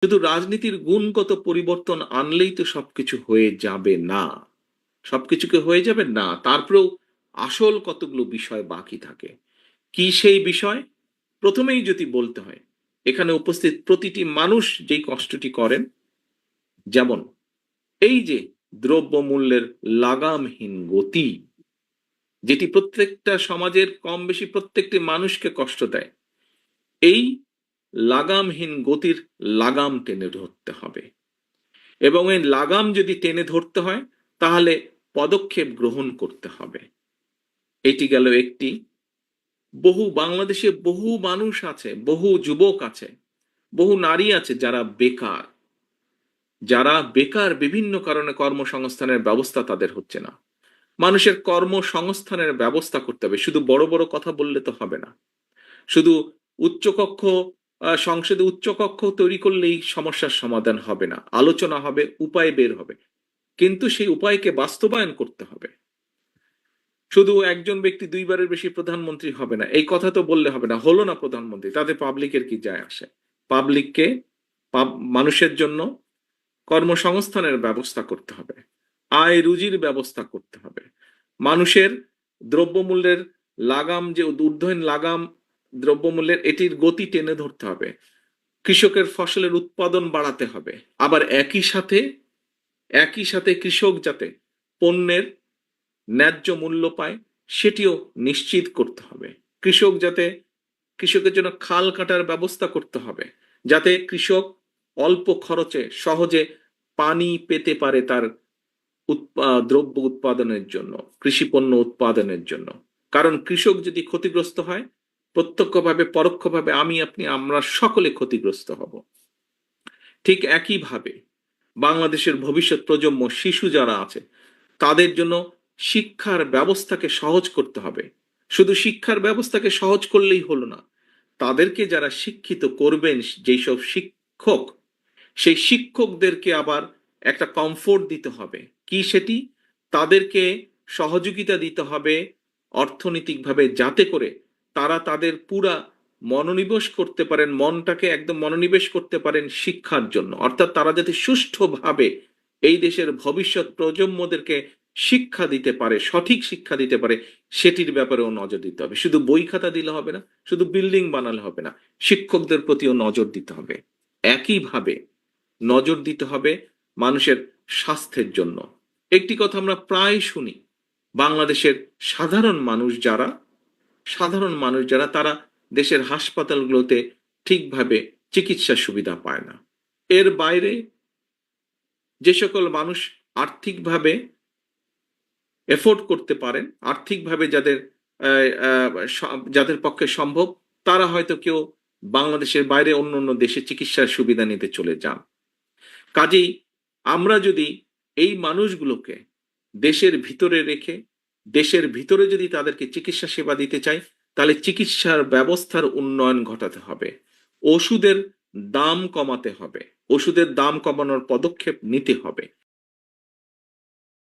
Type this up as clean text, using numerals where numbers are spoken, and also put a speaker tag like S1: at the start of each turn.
S1: শুধু রাজনীতির গুণগত পরিবর্তন আনলেই তো সবকিছু হয়ে যাবে না। সবকিছুকে হয়ে যাবে না। তারপরেও আসল কতগুলো বিষয় বাকি থাকে। কি সেই বিষয়? প্রথমেই যদি বলতে হয়, এখানে উপস্থিত প্রতিটি মানুষ যেই কষ্টটি করেন, যেমন এই যে দ্রব্যমূল্যের লাগামহীন গতি, যেটি প্রত্যেকটা সমাজের কম বেশি প্রত্যেকটি মানুষকে কষ্ট দেয়। এই লাগামহীন গতির লাগাম টেনে ধরতে হবে। এবং এই লাগাম যদি টেনে ধরতে হয়, তাহলে পদক্ষেপ গ্রহণ করতে হবে। এটি গেল একটি। বাংলাদেশে বহু মানুষ আছে, বহু যুবক আছে, বহু নারী আছে যারা বেকার। যারা বেকার, বিভিন্ন কারণে কর্মসংস্থানের ব্যবস্থা তাদের হচ্ছে না। মানুষের কর্মসংস্থানের ব্যবস্থা করতে হবে। শুধু বড় বড় কথা বললে তো হবে না। শুধু উচ্চকক্ষ, সংসদে উচ্চকক্ষ তৈরি করলেই সমস্যার সমাধান হবে না। আলোচনা হবে, উপায় বের হবে, কিন্তু সেই উপায়কে বাস্তবায়ন করতে হবে। শুধু একজন ব্যক্তি দুইবারের বেশি প্রধানমন্ত্রী হবে না, এই কথা তো বললে হবে না। হলো না প্রধানমন্ত্রী, তাতে পাবলিকের কি যায় আসে? পাবলিককে, মানুষের জন্য কর্মসংস্থানের ব্যবস্থা করতে হবে, আয় রুজির ব্যবস্থা করতে হবে। মানুষের দ্রব্যমূল্যের লাগাম, যে ঊর্ধ্বহীন লাগাম দ্রব্যমূল্যের, এটির গতি টেনে ধরতে হবে। কৃষকের ফসলের উৎপাদন বাড়াতে হবে। আবার একই সাথে কৃষক যাতে পণ্যের ন্যায্য মূল্য পায়, সেটিও নিশ্চিত করতে হবে। কৃষকের জন্য খাল কাটার ব্যবস্থা করতে হবে, যাতে কৃষক অল্প খরচে সহজে পানি পেতে পারে তার দ্রব্য উৎপাদনের জন্য, কৃষি পণ্য উৎপাদনের জন্য। কারণ কৃষক যদি ক্ষতিগ্রস্ত হয়, প্রত্যক্ষভাবে পরোক্ষভাবে আমি আপনি আমরা সকলে ক্ষতিগ্রস্ত হব। ঠিক একইভাবে বাংলাদেশের ভবিষ্যৎ প্রজন্ম, শিশু যারা আছে, তাদের জন্য শিক্ষার ব্যবস্থাকে সহজ করতে হবে। শুধু শিক্ষার ব্যবস্থাকে সহজ করলেই হলো না, তাদেরকে যারা শিক্ষিত করবেন, যেই সব শিক্ষক, সেই শিক্ষকদেরকে আবার একটা কমফোর্ট দিতে হবে। কি সেটি? তাদেরকে সহযোগিতা দিতে হবে অর্থনৈতিকভাবে, যাতে করে তারা তাদের পুরা মনোনিবেশ করতে পারেন, মনটাকে একদম মনোনিবেশ করতে পারেন শিক্ষার জন্য। অর্থাৎ তারা যাতে সুষ্ঠুভাবে এই দেশের ভবিষ্যৎ প্রজন্মদেরকে শিক্ষা দিতে পারে, সঠিক শিক্ষা দিতে পারে, সেটির ব্যাপারেও নজর দিতে হবে। শুধু বই খাতা দিলে হবে না, শুধু বিল্ডিং বানালে হবে না, শিক্ষকদের প্রতিও নজর দিতে হবে। একইভাবে নজর দিতে হবে মানুষের স্বাস্থ্যের জন্য। একটি কথা আমরা প্রায় শুনি, বাংলাদেশের সাধারণ মানুষ যারা তারা দেশের হাসপাতালগুলোতে ঠিকভাবে চিকিৎসা সুবিধা পায় না। এর বাইরে যে সকল মানুষ আর্থিকভাবে এফোর্ড করতে পারেন, আর্থিকভাবে যাদের পক্ষে সম্ভব, তারা হয়তো কেউ বাংলাদেশের বাইরে অন্য অন্য দেশে চিকিৎসার সুবিধা নিতে চলে যান। কাজেই আমরা যদি এই মানুষগুলোকে দেশের ভিতরে রেখে, দেশের ভিতরে যদি তাদেরকে চিকিৎসা সেবা দিতে চাই, তাহলে চিকিৎসার ব্যবস্থার উন্নয়ন ঘটাতে হবে, ওষুধের দাম কমাতে হবে, ওষুধের দাম কমানোর পদক্ষেপ নিতে হবে।